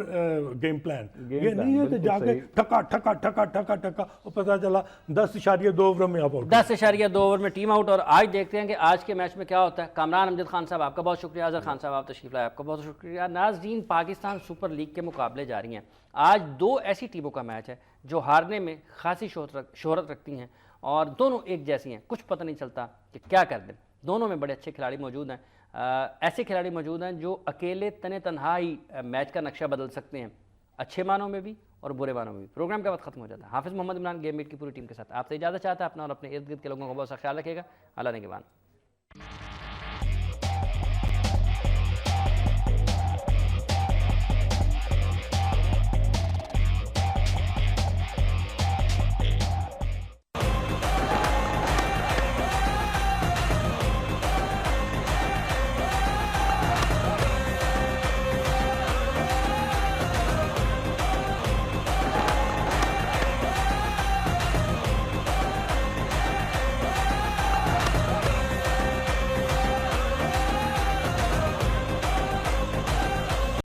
[SPEAKER 2] game plan. یہ نہیں ہے کہ جا کے ٹھکا ٹھکا ٹھکا ٹھکا ٹھکا اور پتہ چلا 10.2 اوور میں آپ آؤٹ.
[SPEAKER 1] 10.2 اوور میں ٹیم آؤٹ. اور آج دیکھتے ہیں کہ آج کے میچ میں کیا ہوتا ہے. کامران امجد خان صاحب آپ کا بہت شکریہ. اظہر خان صاحب آپ تشریف لائے, آپ کا بہت شکریہ. ناظرین, پاکستان سپر لیگ کے مقابلے جاری ہیں. آج 2 ایسی ٹیموں کا میچ ہے جو ہارنے میں خاصی شہرت رکھتی ہیں, اور دونوں ایک جیسی ہیں, کچھ پتہ نہیں چلتا کہ کیا کر دیں. دونوں میں بڑے اچھے کھلاڑی موجود ہیں, ایسے کھلاڑی موجود ہیں جو اکیلے تنہا ہی میچ کا نقشہ بدل سکتے ہیں, اچھے معنوں میں بھی اور برے معنوں میں بھی. پروگرام کا وقت ختم ہو جاتا ہے. حافظ محمد عمران گیم میٹ کی پوری ٹیم کے ساتھ آپ سے اجازت چاہتا ہے. اپنا اور اپنے ارد گرد کے لوگوں کا بہت سا خیال رکھیے گا. اللہ نگہبان.